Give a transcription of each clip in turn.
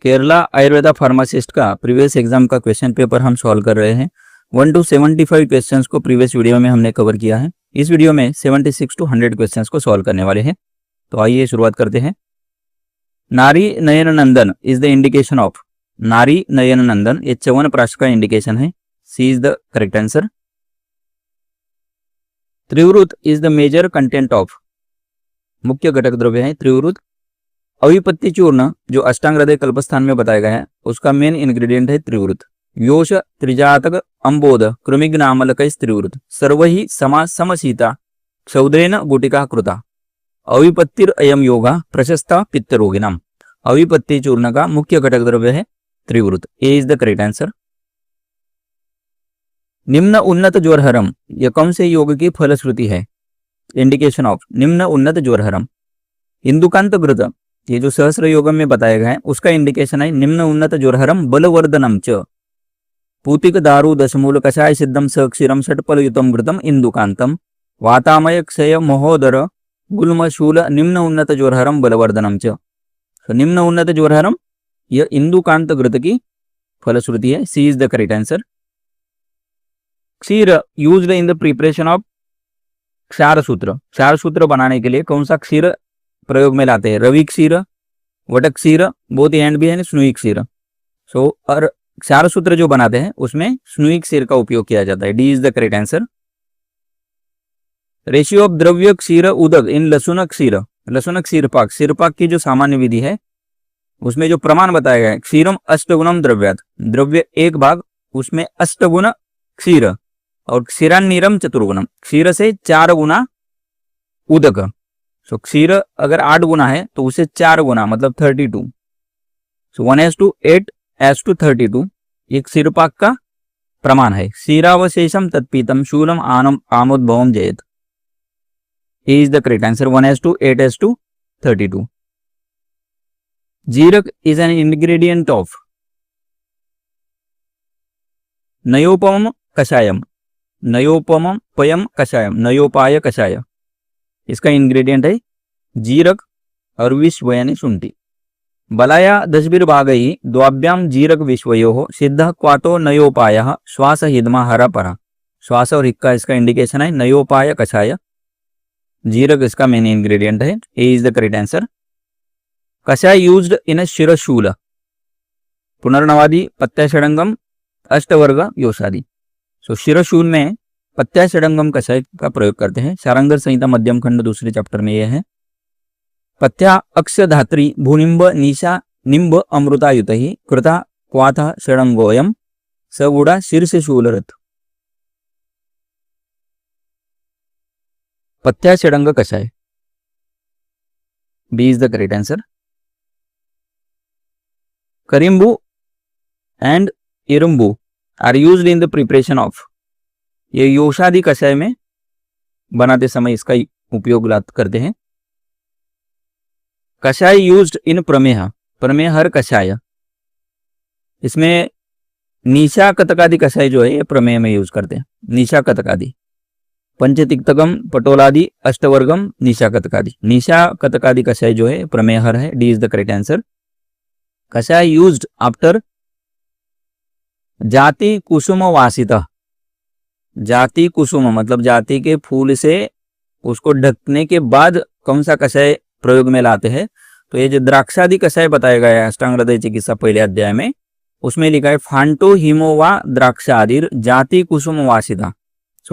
Kerala Ayurveda pharmacist का previous exam का question paper हम सॉल्व कर रहे हैं। 1 to 75 क्वेश्चंस को प्रीवियस वीडियो में हमने कवर किया है। इस वीडियो में 76 to 100 क्वेश्चंस को सॉल्व करने वाले हैं। तो आइए शुरुआत करते हैं। नारी नयन Nandana is the indication of. नारी नयन नंदन ये च्यवनप्राश का इंडिकेशन है। C is the correct answer. Trivrit is the major content of. मुख्य घटक द्रव्य है त्रिवृत। अविपत्ति चूर्ण जो अष्टांग हृदय कल्पस्थान में बताया गया है उसका मेन इंग्रेडिएंट है त्रिवृत। योष त्रिजातक अंबोध कृमिग्नामलक त्रिवृत सर्वहि समा समशीता क्षौद्रेन गुटिका कृता। अविपत्तिर अयम योगा प्रशस्ता पित्त रोगिनाम। अविपत्ति चूर्ण का मुख्य घटक द्रव्य है त्रिवृत। ए इज द करेक्ट आंसर। निम्न उन्नत ज्वरहरम यह कौन से योग की फलश्रुति है? इंडिकेशन ऑफ निम्न उन्नत ज्वरहरम। इंदुकांत घृत ये जो सहस्र योगम में बताया गया है उसका इंडिकेशन है निम्न उन्नत ज्वरहरम बलवर्धनम च। पूतिक दारु दशमूल कषाय सिद्धम सक्षीरम षटपल युतम घृतम इंदुकांतम वातामय क्षय महोदर गुल्मशूल निम्न उन्नत ज्वरहरम बलवर्धनम च। निम्न उन्नत ज्वरहरम यह इंदुकांत घृत की फलश्रुति है। C is the correct answer. Ksheera used in the preparation of Kshara Sutra. क्षार सूत्र बनाने के लिए कौन सा क्षीर प्रयोग में लाते हैं? रवि क्षीर, वटक क्षीर, बोथ एंड भी है, स्नुई क्षीर। और क्षार सूत्र जो बनाते हैं उसमें स्नुई क्षीर का उपयोग किया जाता है। D is the correct answer. Ratio of द्रव्य क्षीर उदक इन लसुन क्षीर। लसुन क्षीरपाक, क्षीरपाक की जो सामान्य विधि है उसमें जो प्रमाण बताया गया है क्षीरम अष्टगुणम द्रव्यात। द्रव्य एक भाग उसमें अष्टगुण क्षीर और क्षीरान्नीरम चतुर्गुणम। क्षीर से 4 गुना उदक। क्षीर अगर 8 गुना है तो उसे 4 गुना मतलब 32। 1:8:32 ये क्षीरपाक का प्रमाण है। क्षीरावशेषम तत्पीतम शूलम आनम आमोद्भवम जयत। A is the correct answer. 1:8:32। Jeeraka is an ingredient of. Nayopayam Kashayam. नयोपम पयम कषायम, नयोपाय कषाय इसका इंग्रेडिएंट है जीरक और विश्व यानी शुंठी। बलाया दशभिर्भागैः द्वाभ्याम जीरक विश्वयोः सिद्धः क्वातो नयोपायः श्वास हिदमा हरा परा। श्वास और हिक्का इसका इंडिकेशन है। नयोपाय कषाय जीरक इसका मेन इंग्रेडिएंट है। A is the correct answer. कषाय यूज्ड इन शिरशूल। पुनर्नवादी पत्याषडंगम अष्टवर्ग योषादि। शिरशूल में पत्याषडंगम कषाय का प्रयोग करते हैं। सारंगर संहिता मध्यम खंड दूसरे चैप्टर में यह है। पत्या अक्षधात्री भूनिंब निशा निंब अमृतायुत ही कृता क्वाथा षडंगोयम सगुड़ा शीर्ष शूलरथ। पत्याषडंग कषाय B is the correct answer. Karimbu and Irumbu are used in the preparation of. ये योषादि कषाय में बनाते समय इसका उपयोग करते हैं। कषाय यूज्ड इन प्रमेह। प्रमेहर कषाय इसमें निशा कतकादि कषाय जो है ये प्रमेह में यूज करते हैं। निशा कतकादि पंचतिक्तकम पटोलादि अष्टवर्गम निशा कतकादि। निशा कतकादि कषाय जो है प्रमेहर है। D is the correct answer. कषाय यूज्ड आफ्टर जाति कुसुम वासिता। जाति कुसुम मतलब जाति के फूल से उसको ढकने के बाद कौन सा कषाय प्रयोग में लाते हैं? तो ये जो द्राक्षादि कषाय बताया गया है अष्टांग हृदय चिकित्सा पहले अध्याय में उसमें लिखा है फांटो हिमोवा द्राक्षादिर जाति कुसुम वासिता।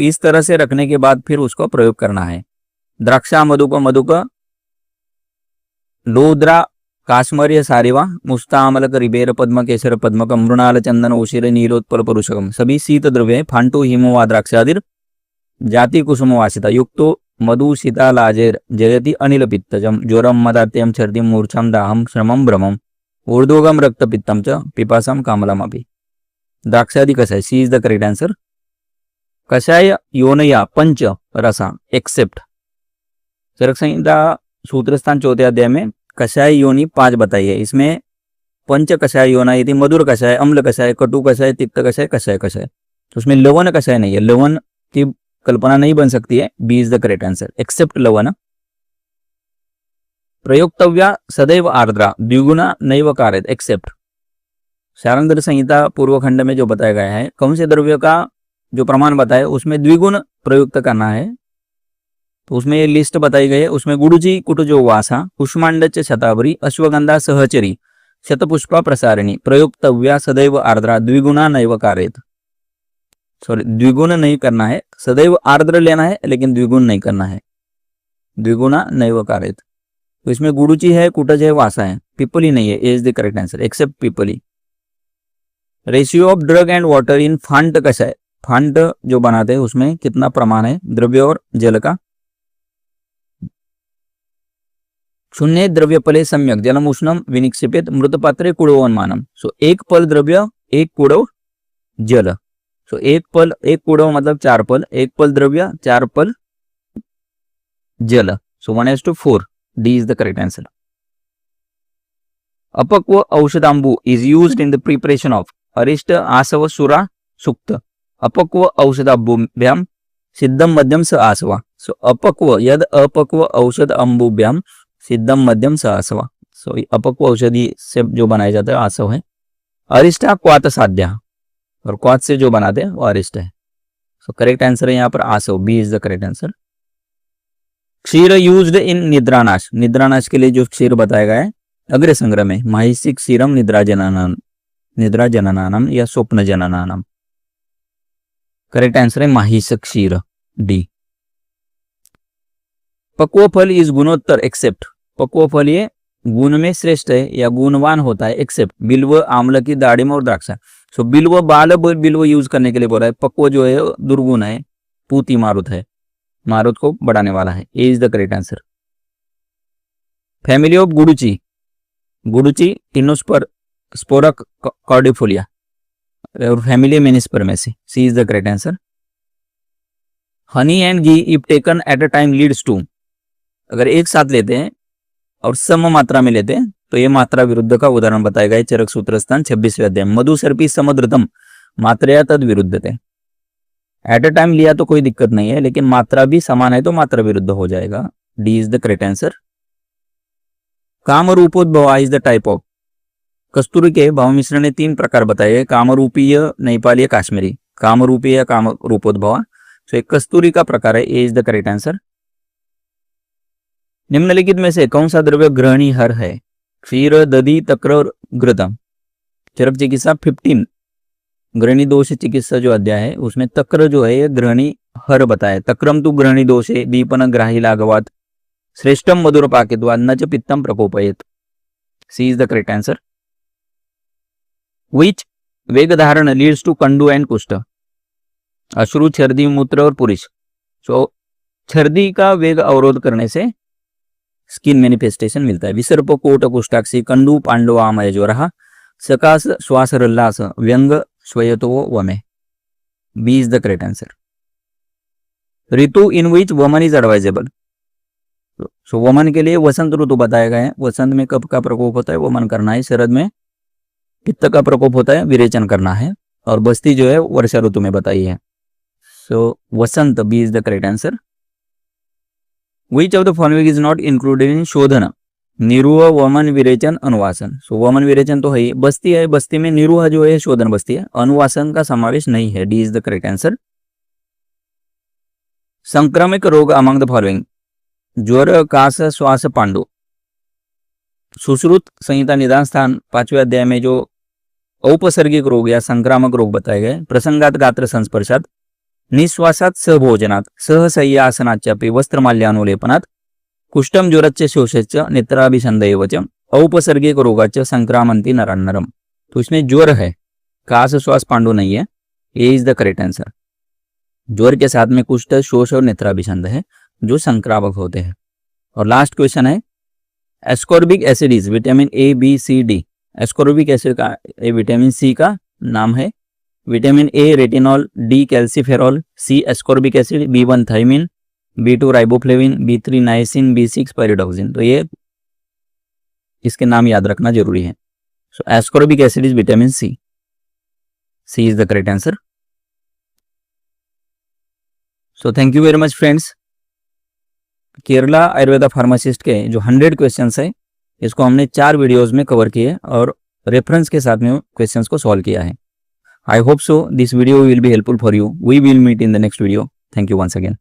इस तरह से रखने के बाद फिर उसको प्रयोग करना है। द्राक्षा मधुक मधुक लोद्रा काश्मर्य सारिवा मुस्तामलक रिबेर पद्म केसर पद्मक मृणाल चंदन ओशिर नीलोत्पल परुषकम सभी शीत द्रव्य है। फांटो हिमोवा द्राक्षादिर जाति कुसुम वासिता युक्तो मधु शीतालाजेर जयति अनिल पित्तजम ज्वरम मदात्यम छर्दिम मूर्छम दाहम श्रमम भ्रमम ऊर्ध्वगम रक्तपित्तम च पिपासम कामलम अपि। द्राक्षादि कषाय सी इज द करेक्ट आंसर। कषाय योनया पंच रसा एक्सेप्ट। चरक संहिता सूत्रस्थान 4 अध्याय में कषाय योनि 5 बताई है। इसमें पंच कषाय योना यदि मधुर कषाय, अम्ल कषाय, कटु कषाय, तिक्त कषाय, कषाय कषाय। तो उसमें लवण कषाय नहीं है। लवण की कल्पना नहीं बन सकती है। B is the correct answer except लवण। प्रयोक्तव्या सदैव आर्द्रा द्विगुना नैव कारयेत एक्सेप्ट। शारंगधर संहिता पूर्व खंड में जो बताया गया है कौन से द्रव्य का जो प्रमाण बताया उसमें द्विगुण प्रयुक्त करना है, तो उसमें ये लिस्ट बताई गई है। उसमें गुडुची कुटुजो वासा कुष्मांडच शतावरी अश्वगंधा सहचरी शतपुष्पा प्रसारिणी प्रयुक्तव्या सदैव आर्द्रा द्विगुणा नैव कारयेत। सॉरी, द्विगुण नहीं करना है, सदैव आर्द्र लेना है लेकिन द्विगुण नहीं करना है, द्विगुणा नैव कारयेत। तो इसमें गुडुची है, कुटज है, वासा है, पिपली नहीं है, A is the correct answer except Pippali. Ratio of drug and water in Phanta कैसा है? फांट जो बनाते हैं उसमें कितना प्रमाण है द्रव्य और जल का? शून्य द्रव्यपले सम्यक जलम उष्णम विनिक्षिपेत मृतपात्रे कुड़वनमानम। सो एक पल द्रव्य एक कुड़व जल। सो एक कुड़व मतलब 4 पल, एक पल द्रव्य 4 पल जल। So 1:4 D is the correct answer. Apakva Aushadhambu is used in the preparation of Arishta Asava Sura Shukta. अपक्व औषधांबुभ्याम सिद्धम मध्यम स आसवा। सो अपक्व यद अपक्व औषध अंबुभ्याम सिद्धम मध्यम स आसवा। सो अपक्व औषधि से जो बनाया जाता है आसव है। अरिष्टा क्वात साध्या, और क्वात से जो बनाते हैं वो अरिष्ट है। सो करेक्ट आंसर है यहाँ पर आसव, B is the correct answer. Ksheera used in Nidranasha, निद्रानाश के लिए जो क्षीर बताया गया है अग्र संग्रह में माहिषिक क्षीरम निद्रा जननानम या स्वप्न जननानम। करेक्ट आंसर है माहिष क्षीर, डी। पक्व फल इज गुणोत्तर एक्सेप्ट। पक्व फल ये गुण में श्रेष्ठ है या गुणवान होता है एक्सेप्ट बिल्व, आमलकी, दाड़िम और द्राक्षा। सो बिल्व बाल बिल्व यूज करने के लिए बोला है। पक्व जो है दुर्गुण है, पूती मारुत है, मारुत को बढ़ाने वाला है, A is the correct answer. Family of Guduchi, Guduchi tinospora cordifolia और family menispermaceae, C is the correct answer. Honey and ghee if taken at a time leads to, अगर एक साथ लेते हैं और सम मात्रा में लेते हैं तो ये मात्रा विरुद्ध का उदाहरण बताया गया है चरक सूत्रस्थान 26वें अध्याय। मधु सर्पी समुद्रतम मात्रा तद विरुद्धते। एट अ टाइम लिया तो कोई दिक्कत नहीं है, लेकिन मात्रा भी समान है तो मात्रा विरुद्ध हो जाएगा, D is the correct answer. Kamarupodbhava is the type of, कस्तूरी के भाव मिश्रण ने 3 प्रकार बताए गए, कामरूपीय, नेपाली, काश्मीरी। कामरूपीय कामरूपोद्भव, सो एक कस्तूरी का प्रकार है, A is the correct answer. निम्नलिखित में से कौन सा द्रव्य ग्रहणी हर है? क्षीर, दधि, तक्र और घृतम। चरक चिकित्सा 15 ग्रहणी दोष चिकित्सा जो अध्याय है उसमें तक्र जो है ये ग्रहणी हर बताया। तक्रम तो ग्रहणी दोष है, दीपन ग्राही लाघवात, श्रेष्ठम मधुर पाकित्वाद, न च पित्तम प्रकोपयेत, सी इज द करेक्ट आंसर। विच वेग धारण लीड्स टू कंडू एंड कुष्ठ? अश्रु, छर्दी, मूत्र और पुरुष। सो छर्दी का वेग अवरोध करने से स्किन मैनिफेस्टेशन मिलता है। विसर्प, कोट, कुष्ठाक्षी, कंडू, पांडव, आमय ज्वर, सकाश, श्वास रल्लास, व्यंग, श्वयतो वमे, B is the correct answer. Ritu in which vamana is advisable, सो वमन के लिए वसंत ऋतु बताया गया है। वसंत में कफ का प्रकोप होता है, वमन करना है। शरद में पित्त का प्रकोप होता है, विरेचन करना है। और बस्ती जो है वर्षा ऋतु में बताई है, so Vasanta, B is the correct answer. Which of the following is not included in शोधन? निरूह, वमन, विरेचन, अनुवासन। सो वमन विरेचन तो है ही, बस्ती है, बस्ती में निरूह जो है शोधन बस्ती है, अनुवासन का समावेश नहीं है, D is the correct answer. Sankramika roga among the following, ज्वर, कास, श्वास, पांडु। सुश्रुत संहिता निदान स्थान 5वें अध्याय में जो औपसर्गिक रोग या संक्रामक रोग बताए गए, प्रसंगात, गात्र संस्पर्शात, निश्वासात, सहभोजनात, सहसह्यासनाच्चापि वस्त्रमाल्यानुलेपनात, कुष्ठम ज्वरच्च शोषच्च नेत्राभिसंधयेव च औपसर्गिक रोगाच्च संक्रामंती नरान्नरम। तो इसमें ज्वर है, कास, श्वास, पांडु नहीं है, A is the correct answer. ज्वर के साथ में कुष्ठ, शोष और नेत्राभिसंध है जो संक्रामक होते हैं। और लास्ट क्वेश्चन है ascorbic acid is vitamin A, B, C, D. Ascorbic acid का विटामिन सी का नाम है, vitamin A retinol, D calciferol, C ascorbic acid, B1 thiamine, B2 riboflavin, B3 niacin, B6 pyridoxine. तो ये इसके नाम याद रखना जरूरी है। So ascorbic acid is vitamin C, C is the correct answer. So thank you very much friends. Kerala Ayurveda pharmacist के जो 100 क्वेश्चंस है इसको हमने 4 वीडियोस में कवर किए और रेफरेंस के साथ में क्वेश्चंस को सॉल्व किया है। I hope so this video will be helpful for you. We will meet in the next video. Thank you once again.